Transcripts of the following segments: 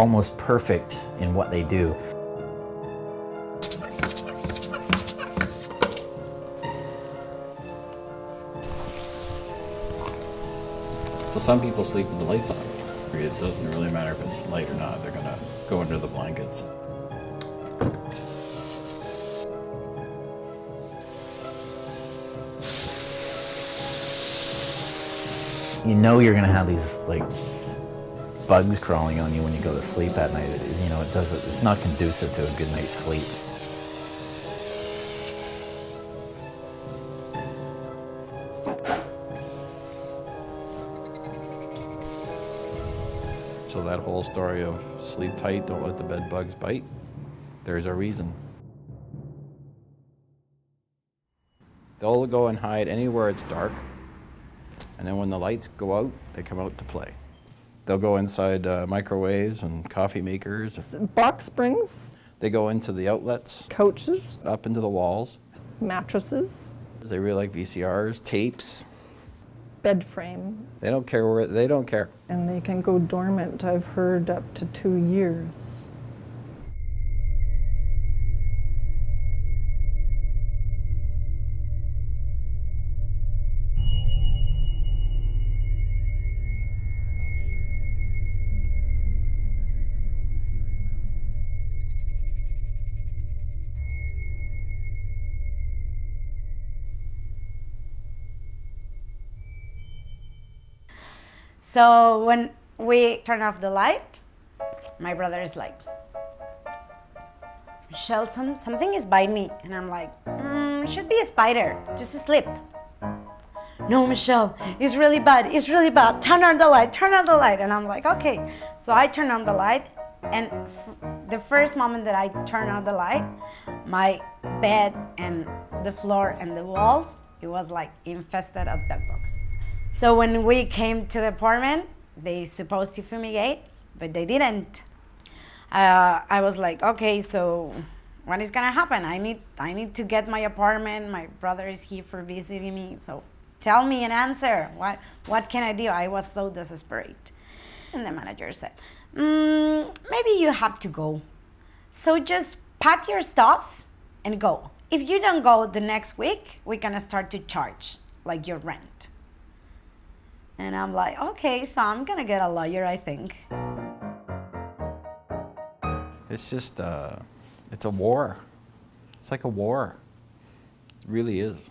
almost perfect in what they do. So some people sleep with the lights on. It doesn't really matter if it's light or not. They're gonna go under the blankets. You know you're gonna have these like bugs crawling on you when you go to sleep at night. You know, it's not conducive to a good night's sleep. So that whole story of sleep tight, don't let the bed bugs bite, there's a reason. They'll go and hide anywhere it's dark, and then when the lights go out, they come out to play. They'll go inside microwaves and coffee makers. Box springs. They go into the outlets. Couches. Up into the walls. Mattresses. They really like VCRs, tapes. Bed frame. They don't care where, they don't care. And they can go dormant, I've heard, up to 2 years. So when we turn off the light, my brother is like, Michelle, something is biting me. And I'm like, it should be a spider, just a slip. No, Michelle, it's really bad, it's really bad. Turn on the light, turn on the light. And I'm like, okay. So I turn on the light, and the first moment that I turn on the light, my bed and the floor and the walls, it was like infested of bedbugs. So when we came to the apartment, they supposed to fumigate, but they didn't. I was like, okay, so what is gonna happen? I need to get my apartment. My brother is here for visiting me, so tell me an answer. What can I do? I was so desperate. And the manager said, maybe you have to go. So just pack your stuff and go. If you don't go the next week, we're gonna start to charge like your rent. And I'm like, okay, so I'm gonna get a lawyer, I think. It's just, it's a war. It's like a war. It really is.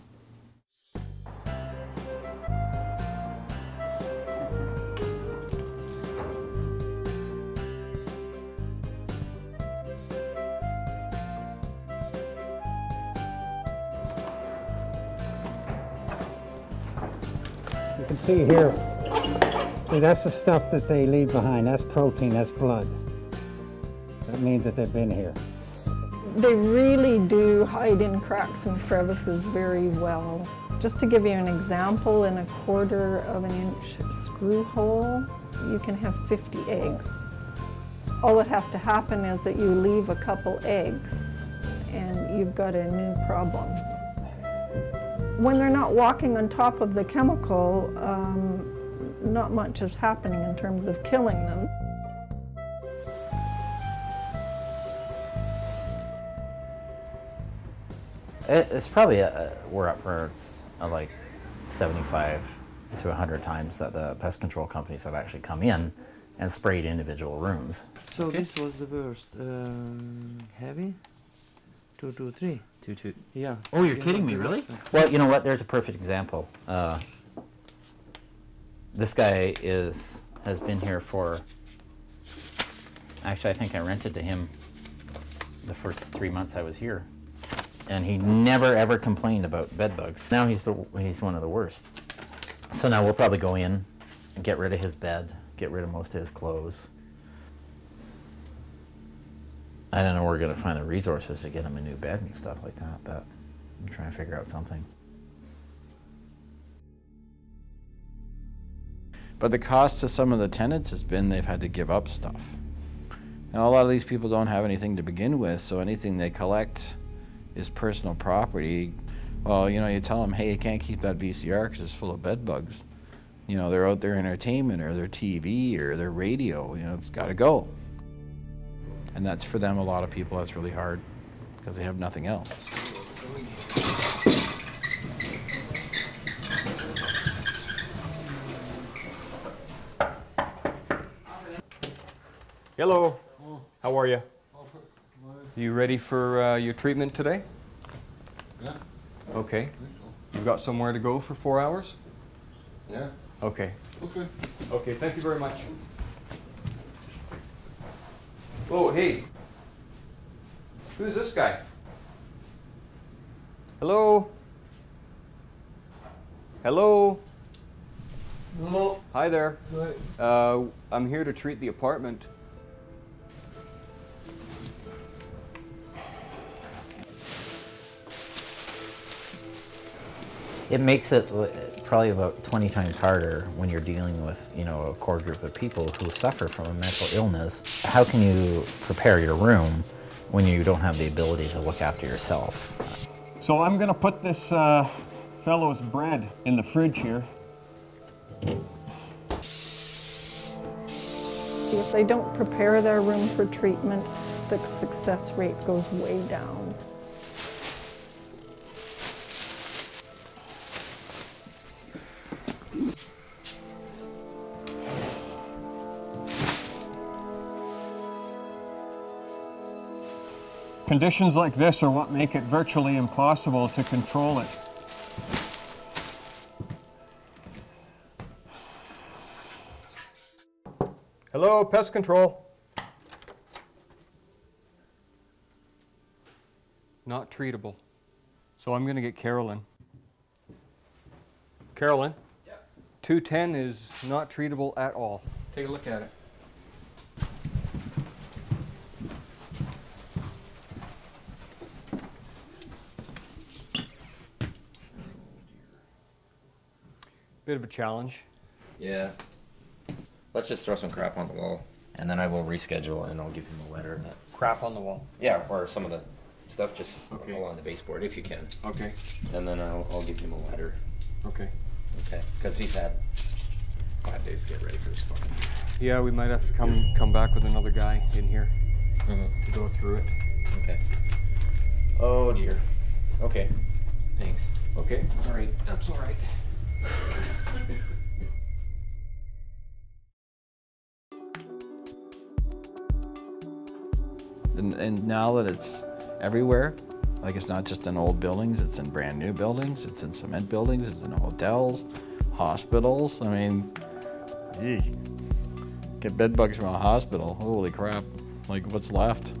You can see here, see, that's the stuff that they leave behind. That's protein, that's blood. That means that they've been here. They really do hide in cracks and crevices very well. Just to give you an example, in a 1/4 of an inch screw hole, you can have 50 eggs. All that has to happen is that you leave a couple eggs and you've got a new problem. When they're not walking on top of the chemical, not much is happening in terms of killing them. It's probably we're upwards of like 75 to 100 times that the pest control companies have actually come in and sprayed individual rooms. So this was the worst. Heavy? 223. 2. Yeah. Oh, you're kidding me, really? Well, you know what? There's a perfect example. This guy has been here for. Actually, I think I rented to him the first 3 months I was here, and he never ever complained about bed bugs. Now he's one of the worst. So now we'll probably go in and get rid of his bed, get rid of most of his clothes. I don't know where we're going to find the resources to get him a new bed and stuff like that, but I'm trying to figure out something. But the cost to some of the tenants has been they've had to give up stuff. Now, a lot of these people don't have anything to begin with, so anything they collect is personal property. Well, you know, you tell them, hey, you can't keep that VCR because it's full of bed bugs. You know, they're out there entertainment or their TV or their radio, you know, it's got to go. And that's for them, a lot of people, that's really hard because they have nothing else. Hello. How are you? You ready for your treatment today? Yeah. Okay. You've got somewhere to go for 4 hours? Yeah. Okay. Okay. Okay, thank you very much. Oh, hey. Who's this guy? Hello? Hello? Hello. Hi there. Hi. I'm here to treat the apartment. It makes it probably about 20 times harder when you're dealing with, you know, a core group of people who suffer from a mental illness. How can you prepare your room when you don't have the ability to look after yourself? So I'm gonna put this fellow's bread in the fridge here. If they don't prepare their room for treatment, the success rate goes way down. Conditions like this are what make it virtually impossible to control it. Hello, pest control. Not treatable. So I'm going to get Carolyn. Carolyn? Yeah. 210 is not treatable at all. Take a look at it. Bit of a challenge. Yeah. Let's just throw some crap on the wall, and then I will reschedule, and I'll give him a letter. That, Crap on the wall. yeah, or some of the stuff just Okay. along the baseboard, if you can. Okay. And then I'll give him a letter. Okay. Okay. Because he's had 5 days to get ready for this fucking. Yeah, we might have to come back with another guy in here to go through it. Okay. Oh dear. Okay. Thanks. Okay. All right. That's all right. And now that it's everywhere, like it's not just in old buildings, it's in brand new buildings, it's in cement buildings, it's in hotels, hospitals. I mean, gee, get bed bugs from a hospital. Holy crap. Like, what's left?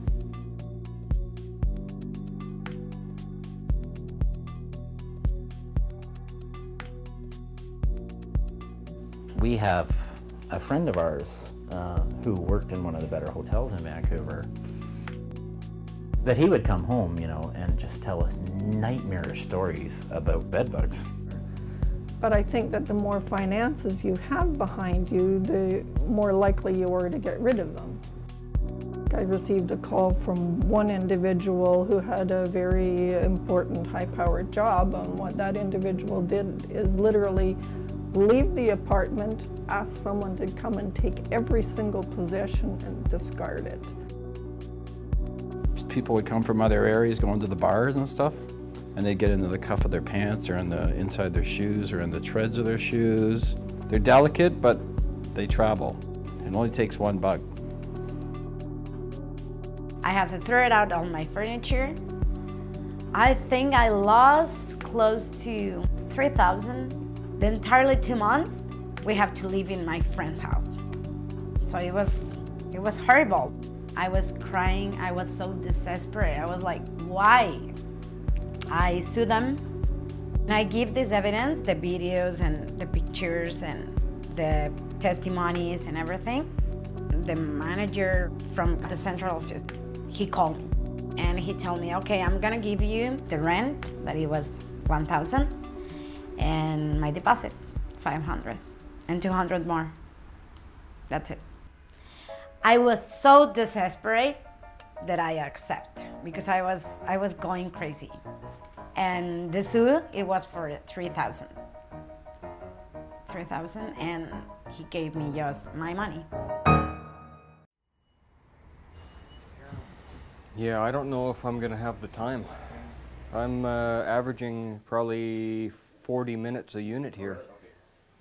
We have a friend of ours who worked in one of the better hotels in Vancouver, that he would come home, you know, and just tell us nightmarish stories about bedbugs. But I think that the more finances you have behind you, the more likely you are to get rid of them. I received a call from one individual who had a very important high-powered job, and what that individual did is literally leave the apartment, ask someone to come and take every single possession and discard it. People would come from other areas going to the bars and stuff, and they'd get into the cuff of their pants or in the inside their shoes or in the treads of their shoes. They're delicate, but they travel. It only takes one bug. I have to throw it out on my furniture. I think I lost close to 3,000. The entirely 2 months, we have to live in my friend's house. So it was horrible. I was crying, I was so desperate. I was like, why? I sue them, and I give this evidence, the videos and the pictures and the testimonies and everything. The manager from the central office, he called me and he told me, okay, I'm gonna give you the rent, that it was 1,000, and my deposit, 500, and 200 more. That's it. I was so desperate that I accept, because I was going crazy. And the sue, it was for 3,000. 3,000, and he gave me just my money. Yeah, I don't know if I'm gonna have the time. I'm averaging probably 40 minutes a unit here.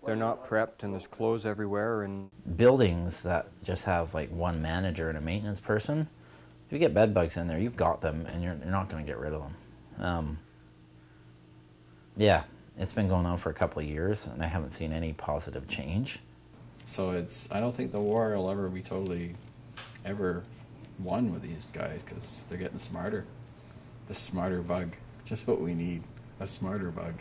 They're not prepped and there's clothes everywhere and... Buildings that just have like one manager and a maintenance person, if you get bed bugs in there, you've got them and you're not gonna get rid of them. Yeah, it's been going on for a couple of years and I haven't seen any positive change. So I don't think the war will ever be totally, ever won with these guys because they're getting smarter. The smarter bug, just what we need, a smarter bug.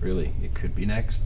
Really, it could be next.